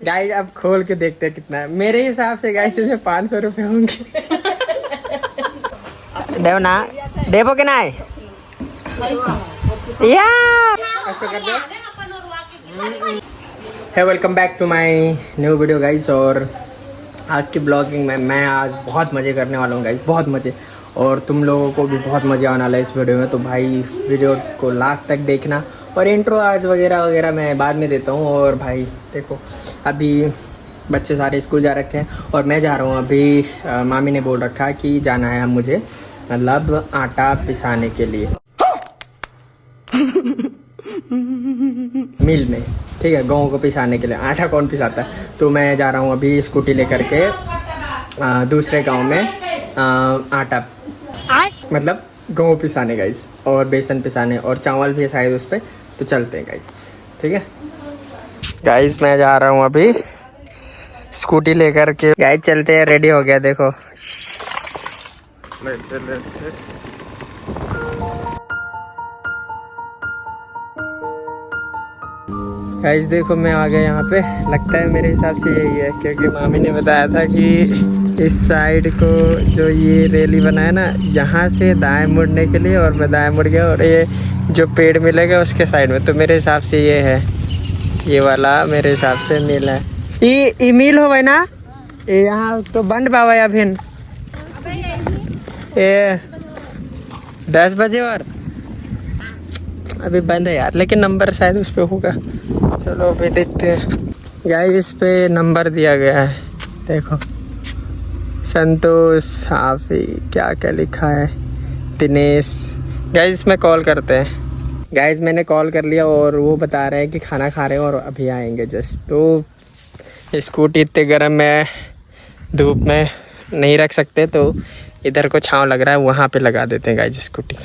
Guys अब खोल के देखते हैं कितना है। मेरे हिसाब से गाइस इसमें 500 रुपये होंगे। देव ना देवो के ना है है। Welcome back to my new video guys. और आज की ब्लॉगिंग में मैं आज बहुत मज़े करने वाला हूँ गाइस, बहुत मज़े। और तुम लोगों को भी बहुत मज़ा आने वाला है इस वीडियो में, तो भाई वीडियो को लास्ट तक देखना। और इंट्रो आज वगैरह वगैरह मैं बाद में देता हूँ। और भाई देखो अभी बच्चे सारे स्कूल जा रखे हैं और मैं जा रहा हूँ अभी। मामी ने बोल रखा कि जाना है मुझे, मतलब आटा पिसाने के लिए मिल में, ठीक है, गेहूँ को पिसाने के लिए। आटा कौन पिसाता है, तो मैं जा रहा हूँ अभी स्कूटी लेकर के दूसरे गांव में आटा मतलब गेहूँ पिसाने गाइस, और बेसन पिसाने, और चावल भी है शायद उस पर। तो चलते हैं गाइस, ठीक है गाइस। मैं जा रहा हूँ अभी स्कूटी लेकर के। गाइस चलते हैं, रेडी हो गया देखो। गाइस देखो मैं आ गया यहाँ पे। लगता है मेरे हिसाब से यही है, क्योंकि मामी ने बताया था कि इस साइड को जो ये रैली बनाया ना, यहाँ से दाएं मुड़ने के लिए, और मैं दाएं मुड़ गया और ये जो पेड़ मिलेगा उसके साइड में। तो मेरे हिसाब से ये है, ये वाला मेरे हिसाब से मिल है। ई मिल हो भाई ना, ये यहाँ तो बंद बाबा या फिर ये 10 बजे और अभी बंद है यार, लेकिन नंबर शायद उस पर होगा। चलो अभी देखते हैं। गाइस इस पे नंबर दिया गया है, देखो संतोष हाफी, क्या क्या लिखा है, दिनेश। गाइस इसमें कॉल करते हैं। गाइस मैंने कॉल कर लिया और वो बता रहे हैं कि खाना खा रहे हैं और अभी आएंगे जस्ट। तो स्कूटी इतने गर्म में धूप में नहीं रख सकते, तो इधर को छाँव लग रहा है, वहाँ पे लगा देते हैं गाइस स्कूटी।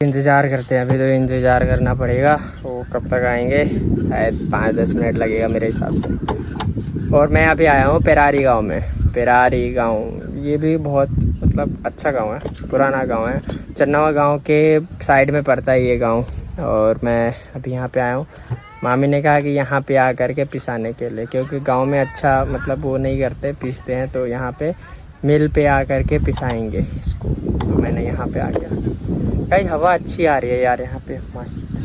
इंतज़ार करते हैं, अभी तो इंतज़ार करना पड़ेगा। वो कब तक आएंगे, शायद 5-10 मिनट लगेगा मेरे हिसाब से। और मैं अभी आया हूँ पेरारी गांव में। पेरारी गांव ये भी बहुत मतलब अच्छा गांव है, पुराना गांव है। चन्नावा गांव के साइड में पड़ता है ये गांव। और मैं अभी यहाँ पे आया हूँ। मामी ने कहा कि यहाँ पे आ करके पिसाने के लिए, क्योंकि गाँव में अच्छा मतलब वो नहीं करते, पीसते हैं। तो यहाँ पे मिल पे आ करके पिसाएंगे इसको। तो मैंने यहाँ पे आ गया। भाई हवा अच्छी आ रही है यार यहाँ पे, मस्त।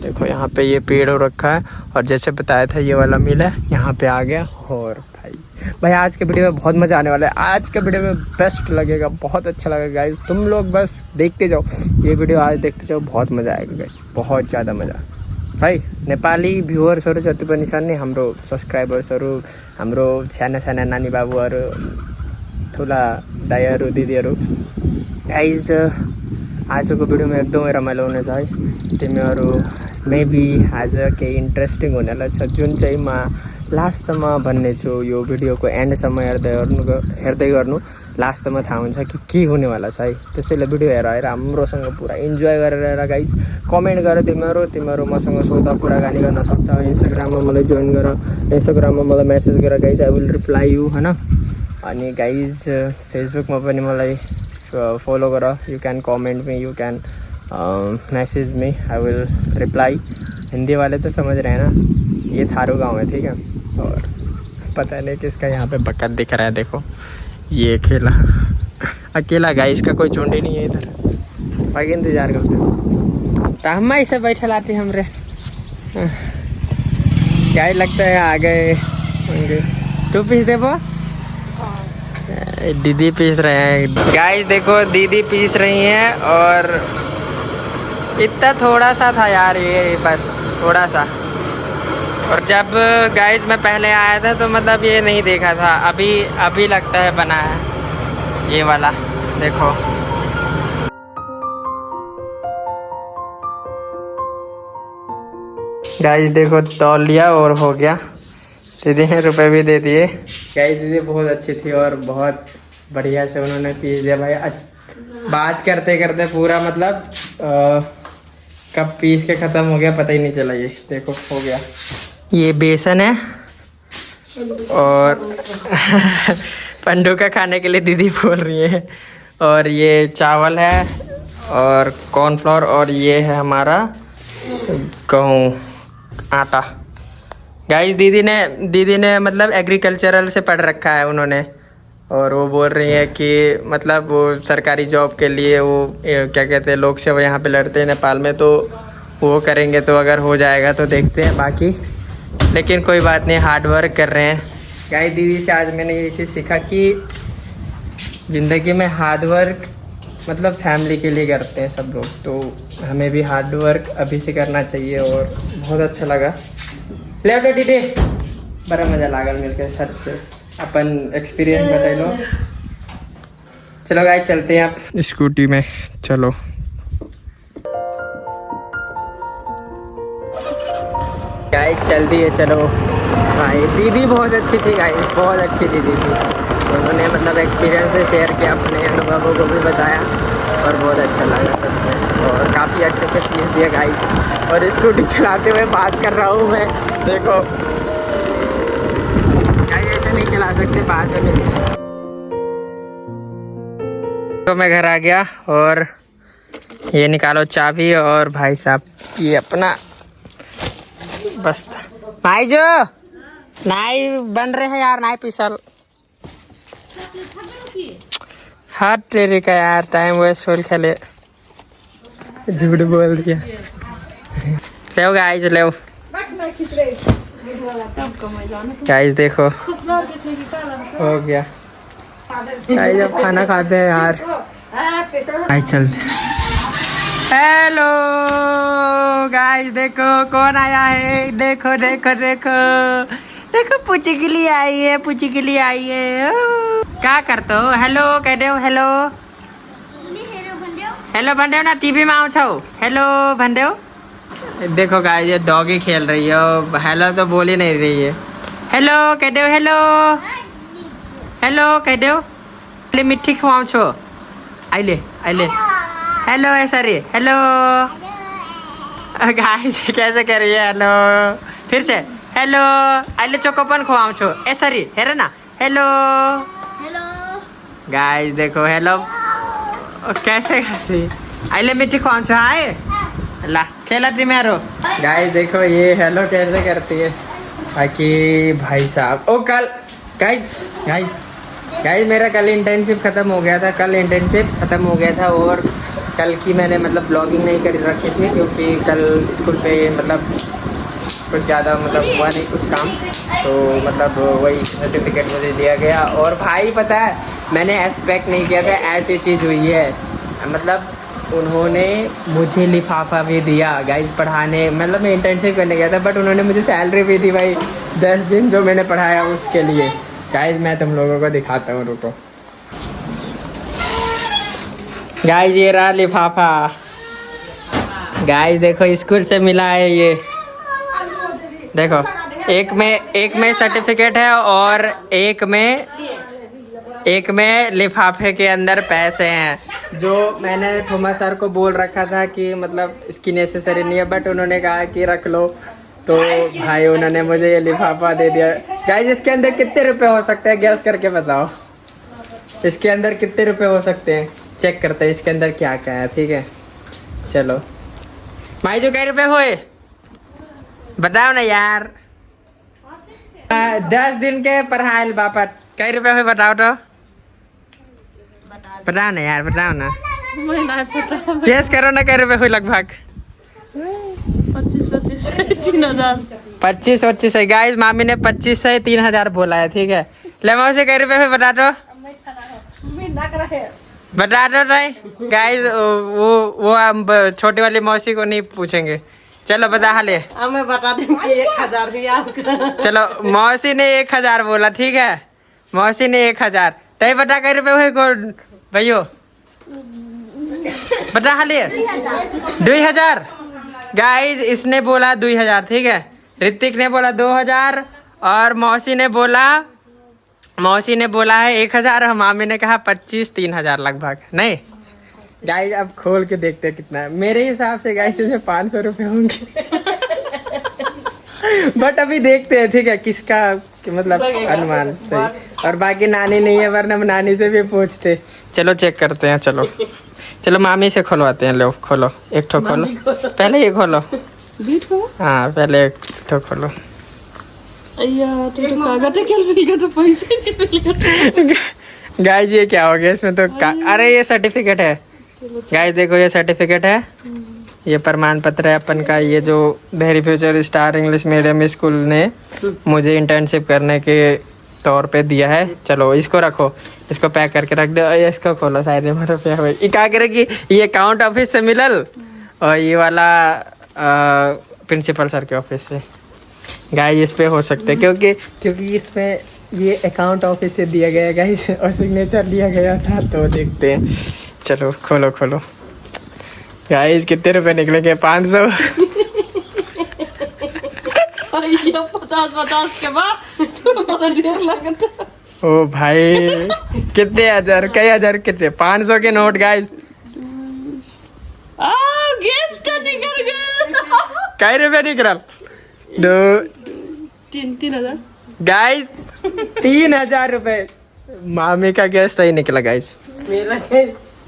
देखो यहाँ पे ये पेड़ हो रखा है, और जैसे बताया था ये वाला मिल है, यहाँ पे आ गया। और भाई आज के वीडियो में बहुत मज़ा आने वाला है। आज के वीडियो में बेस्ट लगेगा, बहुत अच्छा लगेगा गाइस। तुम लोग बस देखते जाओ ये वीडियो, आज देखते जाओ, बहुत मज़ा आएगा गाइस, बहुत ज़्यादा मज़ा। भाइ नेपाली भ्युवर्सहरू जति पनि छन् नि, हाम्रो सब्सक्राइबर्सहरू, हाम्रो साना साना नानी बाबुहरू, ठुला दाइहरू, दिदीहरू, गाइज आजको भिडियोमा एकदमै रमाइलो हुनेछ है। तिमीहरू मेबी आज केही इन्ट्रेस्टिङ हुनेलाई छ, जुन चाहिँ म लास्टमा भन्ने छु। यो भिडियोको एन्डसम्म हेर्दै गर्नु, लास्टमा थाहा हुन्छ कि के हुनेवाला छ है। त्यसैले भिडियो हेरेर राम्रोसँग पुरा इन्जोय गरेर गाइज कमेन्ट गर। तिमीहरू मसँग सोध, कुराकानी गर्न सक्छ। इन्स्टाग्राममा मलाई जोइन गर, इन्स्टाग्राममा मलाई मेसेज गर गाइज, आई विल रिप्लाई यु होइन। अनि गाइज फेसबुकमा पनि मलाई फॉलो करो, यू कैन कमेंट में, यू कैन मैसेज में, आई विल रिप्लाई। हिंदी वाले तो समझ रहे हैं ना, ये थारू गांव है, ठीक है। और पता नहीं किसका यहाँ पे बकत दिख रहा है, देखो ये अकेला गाइस का कोई झुंड ही नहीं है इधर। बाकी इंतजार करते तो हम ऐसे बैठे लाते हमरे क्या लगता है आ गए होंगे। 2 पीस देबो, दीदी पीस रहे हैं गाइस। देखो दीदी पीस रही हैं, और इतना थोड़ा सा था यार ये, बस थोड़ा सा। और जब गाइस मैं पहले आया था तो मतलब ये नहीं देखा था, अभी लगता है बना है ये वाला, देखो। गाइस देखो तौल लिया और हो गया। दीदी ने रुपए भी दे दिए। गाइस दीदी बहुत अच्छी थी और बहुत बढ़िया से उन्होंने पीस दिया भाई। बात करते करते पूरा मतलब कब पीस के ख़त्म हो गया पता ही नहीं चला। ये देखो हो गया। ये बेसन है, और पंडू का खाने के लिए दीदी बोल रही है। और ये चावल है, और कॉर्नफ्लोर, और ये है हमारा गेहूँ आटा। गाइस दीदी ने मतलब एग्रीकल्चरल से पढ़ रखा है उन्होंने, और वो बोल रही है कि मतलब वो सरकारी जॉब के लिए वो क्या कहते हैं लोक सेवा यहाँ पे लड़ते हैं नेपाल में, तो वो करेंगे, तो अगर हो जाएगा तो देखते हैं बाकी, लेकिन कोई बात नहीं, हार्ड वर्क कर रहे हैं। गाइस दीदी से आज मैंने ये चीज़ सीखा कि ज़िंदगी में हार्ड वर्क मतलब फैमिली के लिए करते हैं सब लोग, तो हमें भी हार्ड वर्क अभी से करना चाहिए, और बहुत अच्छा लगा। ले बेटी दे, बड़ा मज़ा लागल मिलकर सर से अपन एक्सपीरियंस बताई लो। चलो गाइस चलते हैं आप स्कूटी में, चलो। गाइस चल दिए, चलो भाई। दीदी बहुत अच्छी थी गाइस, बहुत अच्छी दीदी थी। उन्होंने मतलब एक्सपीरियंस से शेयर किया, अपने अनुभवों को भी बताया, और बहुत अच्छा लगा सच में, और काफ़ी अच्छे से फीस दिया गाइस। और स्कूटी चलाते हुए बात कर रहा हूँ मैं, देखो गाइस ऐसे नहीं चला सकते, बाद में मिलते हैं। तो मैं घर आ गया, और ये निकालो चाबी, और भाई साहब ये अपना बस भाई जो नाई बन रहे हैं यार, नाई पिसल हाथ तेरे का यार, टाइम वेस्ट हो खेले, झूठ बोल दिया। ले गाइस ले गाइस, देखो हो गया गाइस, अब खाना खाते हैं यार। गाइस चलते। हेलो गाइस, देखो कौन आया है, देखो देखो देखो देखो, पूछी के लिए आई है, पूछी के लिए आई है। क्या करते हो? हेलो कह दो, हेलो हेलो भंडेव ना, टीवी में आओ छो, हेलो भंडेव। देखो गाइस ये डॉगी खेल रही है, हेलो तो बोल ही नहीं रही है। हेलो कह दो, हेलो हेलो कह दो, ले मिट्टी खवाओ छो, आइले आइले, हेलो ऐसा रे, हेलो गाइस कैसे कर रही है, हेलो फिर से, हेलो आइले चोकोपन खवाओ छो, ऐसा रे है ना, हेलो हेलो गाइस देखो, हेलो कैसे करती, आइले मिट्टी खवाओ छो, आए ला खेला थी मेरो। गाइस देखो ये हेलो कैसे करती है, बाकी भाई साहब। ओ कल गाइस गाइस गाइस मेरा कल इंटर्नशिप ख़त्म हो गया था, कल इंटर्नशिप ख़त्म हो गया था, और कल की मैंने मतलब ब्लॉगिंग नहीं कर रखी थी, क्योंकि कल स्कूल पे मतलब कुछ ज़्यादा मतलब हुआ नहीं कुछ काम, तो मतलब वही सर्टिफिकेट मुझे दिया गया। और भाई पता है मैंने एक्सपेक्ट नहीं किया था ऐसी चीज़ हुई है, मतलब उन्होंने मुझे लिफाफा भी दिया गाइस पढ़ाने, मतलब मैं इंटर्नशिप करने गया था, बट उन्होंने मुझे सैलरी भी दी भाई 10 दिन जो मैंने पढ़ाया उसके लिए। गाइस मैं तुम लोगों को दिखाता हूँ, रुको गाइस, ये रहा लिफाफा। गाइस देखो स्कूल से मिला है ये, देखो एक में सर्टिफिकेट है, और एक में लिफाफे के अंदर पैसे हैं, जो मैंने थॉमस सर को बोल रखा था कि मतलब इसकी नेसेसरी नहीं है, बट उन्होंने कहा कि रख लो, तो भाई उन्होंने मुझे ये लिफाफा दे दिया। गाइस इसके अंदर कितने रुपए हो सकते हैं, गैस करके बताओ, इसके अंदर कितने रुपए हो सकते हैं, चेक करते हैं इसके अंदर क्या क्या है, ठीक है। चलो भाई जो कई रुपए हुए बताओ ना यार, 10 दिन के पढ़ाई बापा कई रुपए हुए बताओ तो, बताओ ना यार, बताओ ना, गैस करो ना कई रुपए हुए लगभग 25 है गाइस, मामी ने 25 से 3000 बोला है, ठीक है। ले मौसी कई रुपए हुए बता दो, बता दो नहीं गाइस, वो हम छोटी वाली मौसी को नहीं पूछेंगे, चलो बता हाले, हमें बता दें कि 1000 भी आपका। चलो मौसी ने 1000 बोला, ठीक है, मौसी ने 1000, तय बता कई रुपए हुए भैयो, बता हाले 2000 गाइस, इसने बोला 2000, ठीक है, ऋतिक ने बोला 2000, और मौसी ने बोला है 1000, और मामी ने कहा 25-3000 लगभग, नहीं गाइस अब खोल के देखते हैं कितना है। मेरे हिसाब से गाइस इसमें 500 रुपये होंगे बट अभी देखते हैं, ठीक है, किसका मतलब अनुमान सही, और बाकी नानी नहीं है, वरना नानी से भी पूछते। चलो चेक करते हैं, चलो मामी से खोलवाते हैं, लो खोलो, एक ठो खोलो, पहले ये खोलो, हाँ पहले एक ठो खोलो, गाइस ये क्या हो गया इसमें तो अरे ये सर्टिफिकेट है गाइस, देखो ये सर्टिफिकेट है, ये प्रमाण पत्र है अपन का। ये जो Dehri future star English medium school ने मुझे इंटर्नशिप करने के तौर पे दिया है। चलो इसको रखो, इसको पैक करके रख दो। ये इसको खोलो, साइड में रुपया हुआ क्या करेगी, ये अकाउंट ऑफिस से मिलल और ये वाला प्रिंसिपल सर के ऑफिस से। गाइस इस पे हो सकते हैं क्योंकि इसमें ये अकाउंट ऑफिस से दिया गया गाइस और सिग्नेचर लिया गया था, तो देखते हैं। चलो खोलो खोलो गाइस, कितने रुपए निकलेंगे? 500। 50 के बाद ओ भाई कितने हजार, कई हजार, कितने 500 के नोट गाइस। कई रुपए निकल? 3,000 गाइस 3,000 रुपए। मामी का गैस सही निकला गाइस। मेरा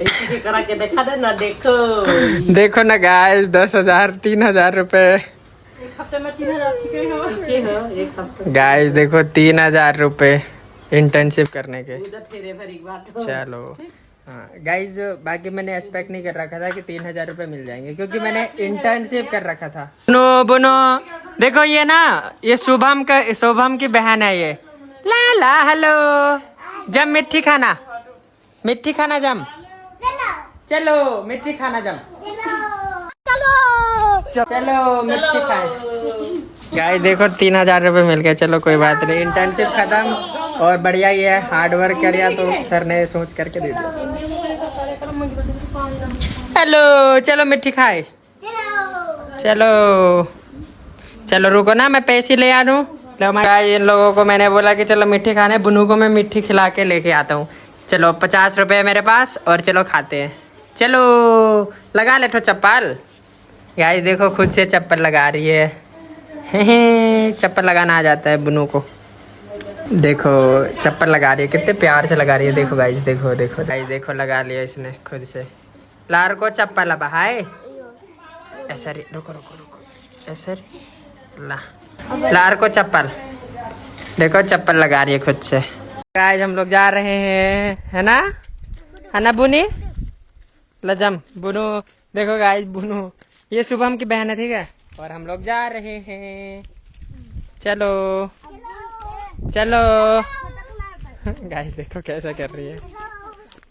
ऐसे करा के देखा ना, देखो ना गाइस, 10,000 3,000 रुपए। एक हफ्ते में 3,000 एक हफ्ते गाइस देखो 3,000 रुपए इंटर्नशिप करने के। चलो हाँ गाइस, बाकी मैंने एक्सपेक्ट नहीं कर रखा था कि 3,000 रुपए मिल जाएंगे, क्योंकि मैंने इंटर्नशिप कर रखा था। बुनो देखो ये ना, ये शुभम की बहन है ये। लाला हेलो, जम मिट्टी खाना जम। चलो मिट्टी खाना जम। चलो मिट्टी खाए। गाइस देखो 3,000 रुपए मिल गए। चलो कोई बात नहीं, इंटर्नशिप खत्म और बढ़िया ही है, हार्ड वर्क करिया तो सर ने सोच करके दे दिया। हेलो चलो मिट्टी खाए। चलो रुको ना, मैं पैसे ले आ दूँ। इन लोगों को मैंने बोला कि चलो मिट्टी खाने, बुनू को मैं मिट्टी खिला के लेके आता हूँ। चलो 50 रुपए मेरे पास और चलो खाते हैं। चलो लगा ले ठो चप्पल। गाइस देखो खुद से चप्पल लगा रही है। चप्पल लगाना आ जाता है बुनू को। देखो चप्पल लगा रही है, कितने प्यार से लगा रही है। देखो गाइस, देखो गाइस, देखो लगा लिया इसने खुद से। लार को चप्पल अब हाय ऐसा, रुको ऐसा ला, लार को चप्पल, देखो चप्पल लगा रही है खुद से। गाइस हम लोग जा रहे हैं, है ना बुनी लजम बुनू। देखो गाइस बुनू ये शुभम की बहन है, ठीक है, और हम लोग जा रहे हैं। चलो गाइस देखो कैसा कर रही है।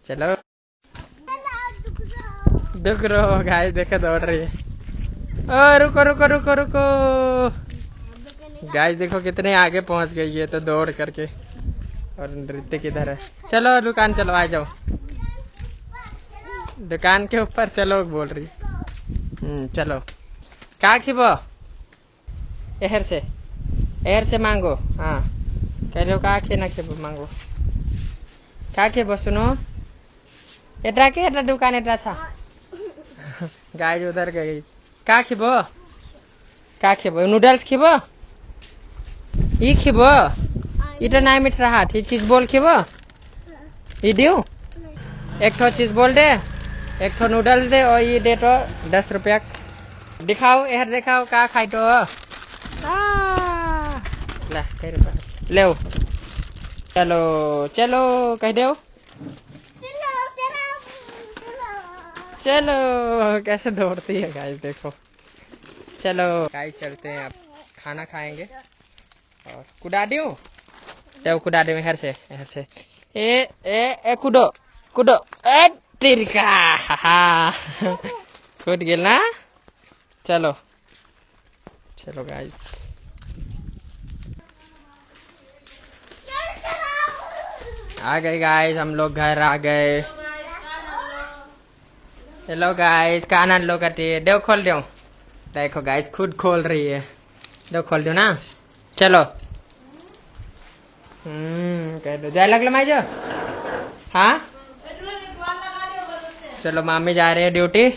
चलो दुख रहो गाइस, देखो दौड़ रही है। ओ रुको गाइस देखो कितने आगे पहुंच गई है तो दौड़ करके। और नृत्य किधर है? चलो दुकान चलो, आ जाओ दुकान के ऊपर चलो बोल रही। चलो क्या खिबो? एहर से मांगो। हाँ कह लो का खेना खेबो, मांगो का खेबो? सुनो एटा के एटा दुकान एटा छा। गाइस उधर गई। का खिबो? नूडल्स खिबो? ई खिबो? इटा नहीं मिट रहा, ठीक चीज बोल खिबो? ई दियो एक ठो चीज बोल दे, एक ठो नूडल्स दे और ये दे तो 10 रुपया। दिखाओ एहर, दिखाओ का खाई तो ले। चलो कह दो। चलो कैसे दौड़ती है गाइस देखो। चलो गाइस चलते हैं, अब खाना खाएंगे। और कुदा दूं, एहर से ए कुदो ए तिरका कूद गेल ना। चलो गाइस आ गए गाइस, हम लोग घर आ गए। हेलो गाइस, कान लो करती है, देव खोल दो। देखो गाइस खुद खोल रही है, देव खोल दो ना। चलो कह दो जाए लगल माई जो। हाँ चलो मामी जा रहे हैं ड्यूटी।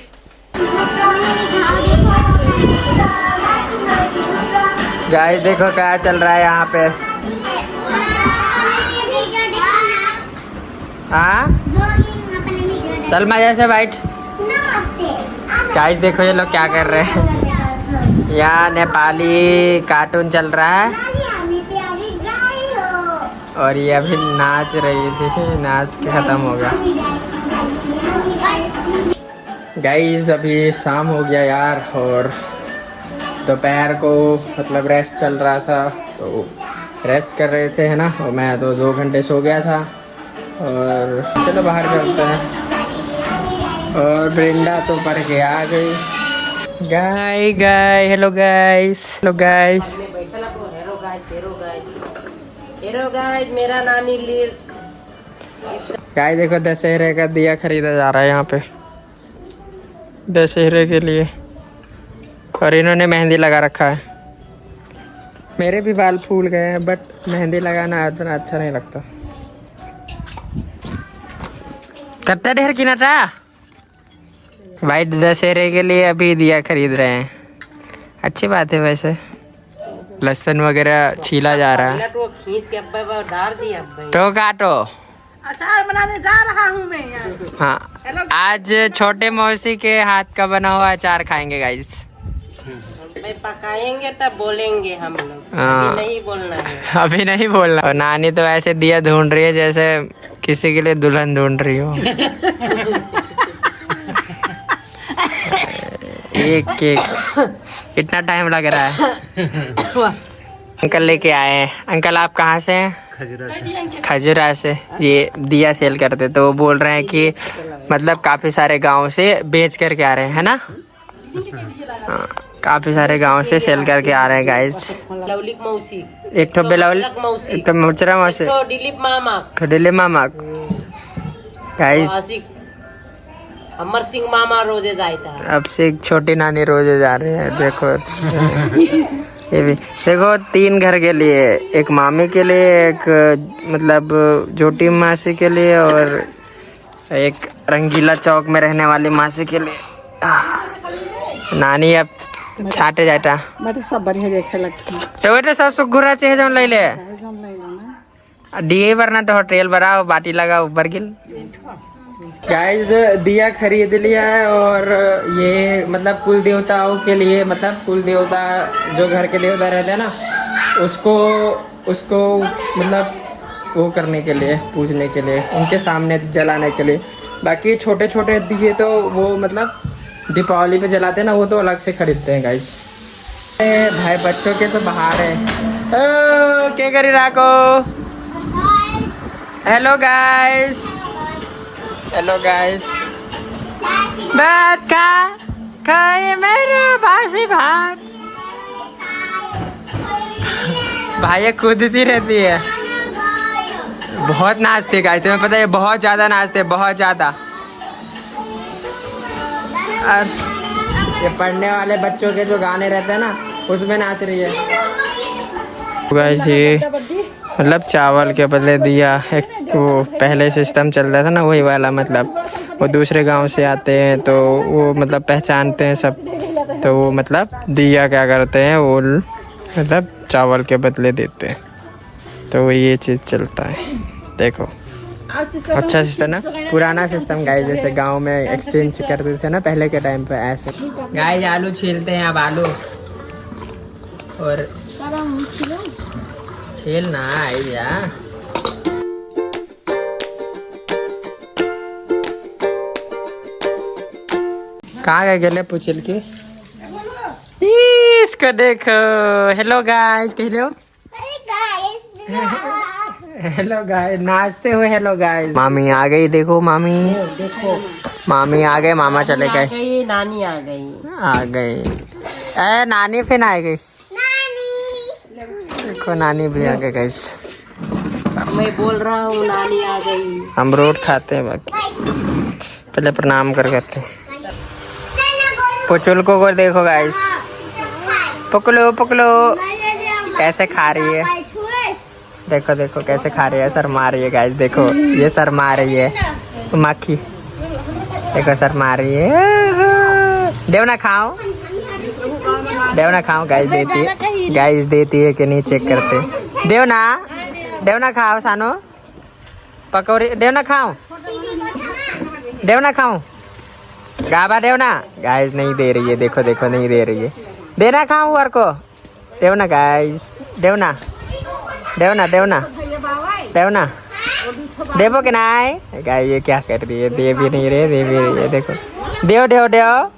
गाइस देखो क्या चल रहा है यहाँ पे। हाँ चल मजा से बैठ। गाइस देखो ये लोग क्या कर रहे हैं, यहाँ नेपाली कार्टून चल रहा है। और ये अभी नाच रही थी, नाच के ख़त्म हो गया। गाइस अभी शाम हो गया यार, और दोपहर को मतलब रेस्ट चल रहा था, तो रेस्ट कर रहे थे है ना, और मैं तो 2 घंटे सो गया था। और चलो बाहर चलते हैं। और ब्रिंदा तो पढ़ के आ गई। हेलो गाइस मेरा नानी लीर गाइस देखो, दशहरे का दिया खरीदा जा रहा है यहाँ पे दशहरे के लिए। और इन्होंने मेहंदी लगा रखा है। मेरे भी बाल फूल गए हैं, बट मेहंदी लगाना इतना अच्छा नहीं लगता। कितना ढेर की नटा भाई, दशहरे के लिए अभी दिया खरीद रहे हैं। अच्छी बात है वैसे। लहसुन वगैरह छीला जा रहा है। तो खींच के अब्बा पर डाल दिया। तो काटो। अचार बनाने जा रहा हूँ मैं यार। हाँ, आज छोटे मौसी के हाथ का बना हुआ अचार खाएंगे गाइस। भाई पकाएंगे तब बोलेंगे हम लोग, हाँ। अभी नहीं बोलना है। अभी नहीं बोलना। और नानी तो ऐसे दिया ढूंढ रही है जैसे किसी के लिए दुल्हन ढूंढ रही हो। एक कितना टाइम लग रहा है। अंकल लेके आए हैं। अंकल आप कहाँ से हैं? खजुरा से। ये दिया सेल करते, तो वो बोल रहे हैं कि मतलब काफी सारे गांव से बेच करके आ रहे हैं, है ना? हाँ, काफी सारे गांव से सेल करके आ रहे हैं गाइस। लवलिक मौसी, एक ठो बेलौली, एक ठो मुचरा मौसी, दिलीप मामा, दिल्ली मामा गाइस। आशिक अमर सिंह मामा रोजे जाता है। अब से एक छोटी नानी रोजे जा रहे हैं। देखो ये भी देखो, 3 घर के लिए, एक मामी के लिए, एक मतलब छोटी मासी के लिए, और एक रंगीला चौक में रहने वाली मासी के लिए। नानी अब छाटे जाटा मैं सब बढ़िया देखे लगती है। तो बेटे सब सुख घुरा चाहिए जो ले ले डी भरना तो होटल भरा बाटी लगा ऊपर गिल। गाइस दिया खरीद लिया है, और ये मतलब कुल देवताओं के लिए, मतलब कुल देवता जो घर के देवता रहते हैं ना, उसको मतलब वो करने के लिए, पूजने के लिए, उनके सामने जलाने के लिए। बाकी छोटे छोटे दिए तो वो मतलब दीपावली पे जलाते हैं ना, वो तो अलग से खरीदते हैं गाइस। भाई बच्चों के तो बाहर है। ओ क्या करी राको। Hello guys, hello guys. भात खाए मेरे बासी भात। भाई कूदती रहती है, बहुत नाचते गाइस, तुम्हें पता है बहुत ज्यादा नाचते, बहुत ज्यादा। और ये पढ़ने वाले बच्चों के जो गाने रहते हैं ना, उसमें नाच रही है गाइस। ये मतलब चावल के बदले दिया, एक वो पहले सिस्टम चल रहा था ना, वही वाला। मतलब वो दूसरे गांव से आते हैं तो वो मतलब पहचानते हैं सब, तो वो मतलब दिया क्या करते हैं, वो मतलब चावल के बदले देते हैं। तो ये चीज़ चलता है। देखो अच्छा सिस्टम ना, पुराना सिस्टम गाइस, जैसे गांव में एक्सचेंज करते थे ना पहले के टाइम पे, ऐसे। गाइस आलू छीलते हैं अब, आलू और छीलना आइया। कहाँ गए गेले पूछिल के इसको देखो। Hello guys, hello hello guys, नाचते हुए हेलो गाइस। मामी आ गई, देखो मामी, देखो मामी आ गए, मामा चले गए, नानी आ गई। ए नानी फिर आ गई, देखो नानी भी आ गई गाइस। मैं बोल रहा हूँ नानी आ गई। हम रोट खाते हैं, बाकी पहले प्रणाम कर करते हैं। पुचुल को देखो गाइस, पकलो पकलो कैसे खा रही है, देखो देखो कैसे खा रही है, शर्मा रही है गाइस। देखो ये शर्मा रही है मक्खी, देखो शर्मा रही है। देव ना खाओ, देव ना खाओ गाइस, देती है गाइस, देती है कि नहीं चेक करते। देव ना खाओ सानो, पकौड़ी देव ना खाओ, देव ना खाओ, गाबा देव ना। गाइस नहीं दे रही है, देखो देखो नहीं दे रही है। देना खाऊं और को, देव ना गाइस, देव ना देव ना देव ना देव ना देवो के नाय गाय ये क्या कर रही है, दे भी नहीं रहे, दे भी रही है। देखो देव देव देव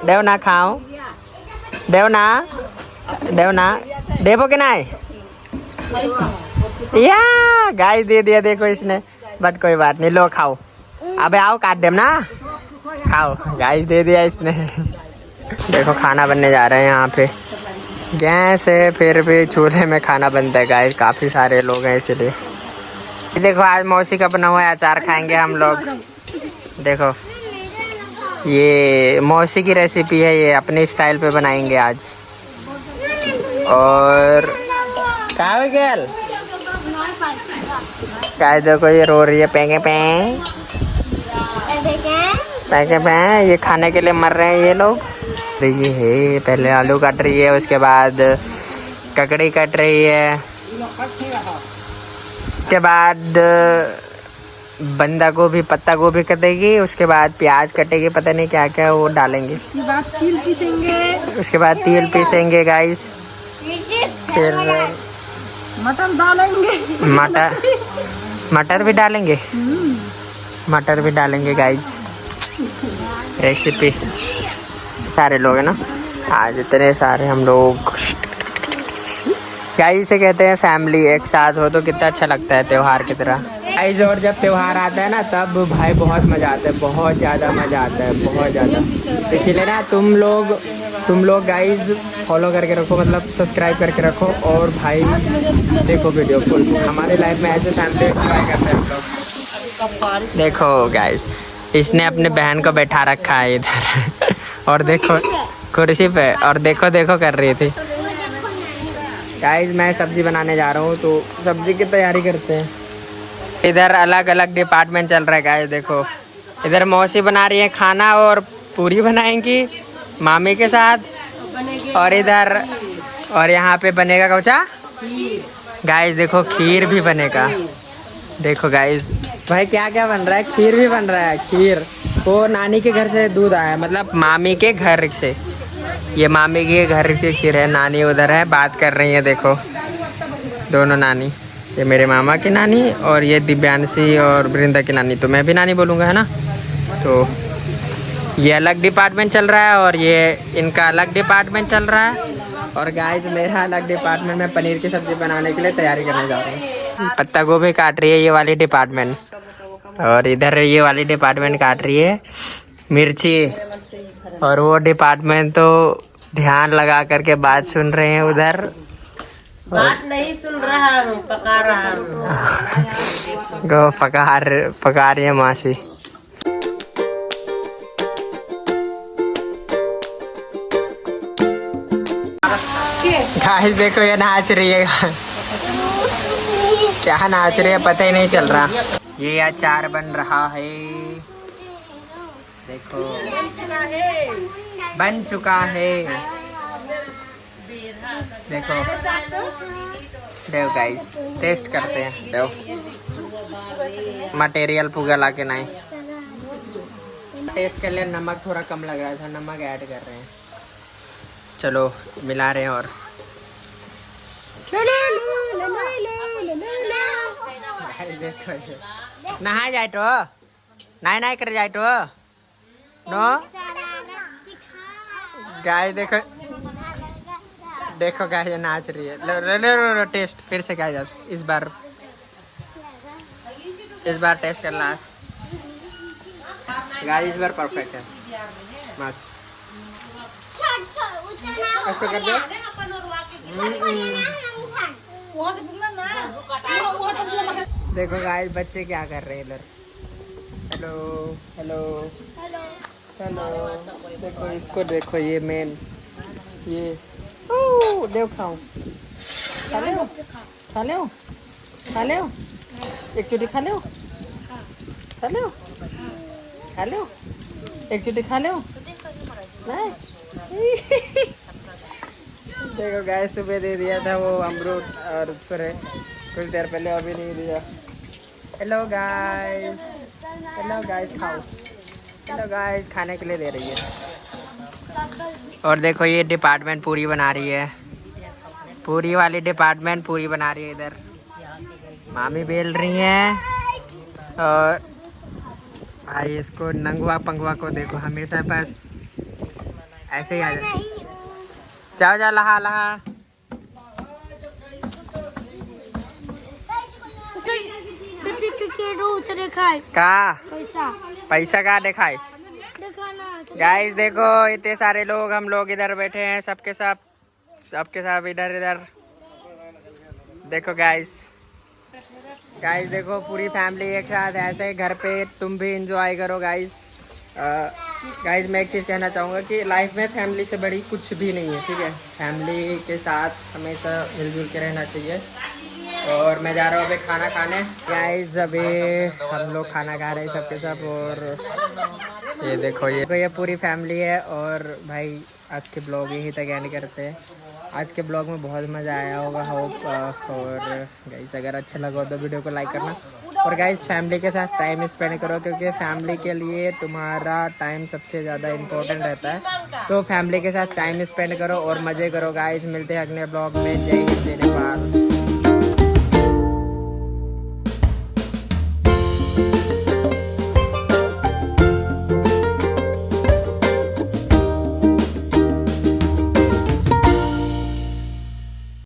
देव ना खाओ, देव ना देवो के नाय या गाय दे दिया देखो इसने, बट कोई बात नहीं, लो खाओ। अबे आओ काट देम ना, खाओ। गाइस दे दिया इसने। देखो खाना बनने जा रहे हैं यहाँ पे, गैस है फिर भी चूल्हे में खाना बनता है गाइस, काफ़ी सारे लोग हैं इसलिए। देखो आज मौसी का बना हुआ है अचार खाएंगे हम लोग। देखो ये मौसी की रेसिपी है, ये अपने स्टाइल पे बनाएंगे आज। और कहाँ गया गाइस, देखो ये रो रही है, पेंगे पेंग पेंगे पेंग, ये खाने के लिए मर रहे हैं ये लोग। ये है पहले आलू काट रही है, उसके बाद ककड़ी कट रही है, उसके बाद बंदा गोभी पत्ता गोभी कटेगी, उसके बाद प्याज कटेगी, पता नहीं क्या क्या वो डालेंगे, तिल पीसेंगे, उसके बाद तिल पीसेंगे गाइस, फिर मटन डालेंगे, मटर भी डालेंगे, मटर भी डालेंगे गाइस। रेसिपी सारे लोग हैं ना आज, इतने सारे हम लोग गाइस से कहते हैं फैमिली एक साथ हो तो कितना अच्छा लगता है त्योहार की तरह गाइस। और जब त्योहार आता है ना तब भाई बहुत मज़ा आता है, बहुत ज़्यादा मज़ा आता है, बहुत ज़्यादा। इसीलिए ना तुम लोग गाइस फॉलो करके रखो, मतलब सब्सक्राइब करके रखो, और भाई देखो वीडियो फुल। हमारे लाइफ में ऐसे फैमिली एंजॉय करते हैं हम लोग। देखो गाइस इसने अपने बहन को बैठा रखा है इधर और देखो कुर्सी पे, और देखो देखो कर रही थी गाइस। मैं सब्जी बनाने जा रहा हूँ तो सब्जी की तैयारी करते हैं। इधर अलग अलग डिपार्टमेंट चल रहा है गाइस। देखो इधर मौसी बना रही है खाना और पूरी बनाएंगी मामी के साथ, और इधर और यहाँ पे बनेगा कौचा गाइस। देखो खीर भी बनेगा, देखो गाइस भाई क्या क्या बन रहा है, खीर भी बन रहा है। खीर वो नानी के घर से दूध आया, मतलब मामी के घर से, ये मामी के घर की खीर है। नानी उधर है बात कर रही है, देखो दोनों नानी, ये मेरे मामा की नानी और ये दिव्यांशी और वृंदा की नानी, तो मैं भी नानी बोलूँगा है ना। तो ये अलग डिपार्टमेंट चल रहा है और ये इनका अलग डिपार्टमेंट चल रहा है, और गाइस मेरा अलग डिपार्टमेंट में पनीर की सब्ज़ी बनाने के लिए तैयारी करने जा रहा हूँ। पत्ता गोभी काट रही है ये वाली डिपार्टमेंट, और इधर ये वाली डिपार्टमेंट काट रही है मिर्ची, और वो डिपार्टमेंट तो ध्यान लगा करके बात सुन रहे हैं उधर। बात नहीं सुन रहा हूँ, पका रहा हूँ। गो पका रही है मासी। गाइस देखो ये नाच रही है, क्या नाच रही है पता ही नहीं चल रहा। ये अचार बन रहा है, देखो बन चुका है, देखो देव गाइस टेस्ट करते हैं। देव मटेरियल पुगा ला के नहीं टेस्ट कर लिया, नमक थोड़ा कम लग रहा था, नमक ऐड कर रहे हैं। चलो मिला रहे हैं और नहा जाए तो नहीं कर जाए तो नो गाय। देखो देखो गाय नाच रही है। लो टेस्ट फिर से गाय, इस बार टेस्ट कर ला गाय, इस बार परफेक्ट है मस्त। इसको कर दो। देखो गाइस बच्चे क्या कर रहे हैं इधर। हेलो हेलो हेलो, देखो इसको देखो, ये मेन ये देव खाओ, खा ले एक चुटी खा ले एक चुटी खा ले। देखो गाइस सुबह दे दिया था वो अमरूद, और फिर कुछ देर पहले अभी नहीं दिया। हेलो गाइस खाओ। हेलो गाइस खाने के लिए दे रही है। और देखो ये डिपार्टमेंट पूरी बना रही है, पूरी वाली डिपार्टमेंट पूरी बना रही है इधर। मामी बेल रही हैं और भाई इसको नंगवा पंगवा को देखो हमेशा बस ऐसे ही आ जाए। जाओ जा लहा लहा। सर्टिफिकेट रोज दिखाए का पैसा पैसा का दिखाए दिखाना। गाइस देखो इतने सारे लोग हम लोग इधर बैठे हैं सबके सब इधर इधर देखो गाइस देखो पूरी फैमिली एक साथ ऐसे घर पे तुम भी इंजॉय करो गाइस। गाइस मैं एक चीज़ कहना चाहूँगा कि लाइफ में फैमिली से बड़ी कुछ भी नहीं है, ठीक है। फैमिली के साथ हमेशा मिलजुल के रहना चाहिए। और मैं जा रहा हूँ अभी खाना खाने। गाइस अभी हम लोग खाना खा रहे हैं सबके सब और ये देखो ये पूरी फैमिली है। और भाई आज के ब्लॉग यहीं तक एंड करते हैं। आज के ब्लॉग में बहुत मज़ा आया होगा होप। और गाइस अगर अच्छा लगा तो वीडियो को लाइक करना और गाइस फैमिली के साथ टाइम स्पेंड करो क्योंकि फैमिली के लिए तुम्हारा टाइम सबसे ज़्यादा इम्पोर्टेंट रहता है। तो फैमिली के साथ टाइम स्पेंड करो और मज़े करो गाइस। मिलते हैं अगले ब्लॉग में। जय हिंद जय नेपाल।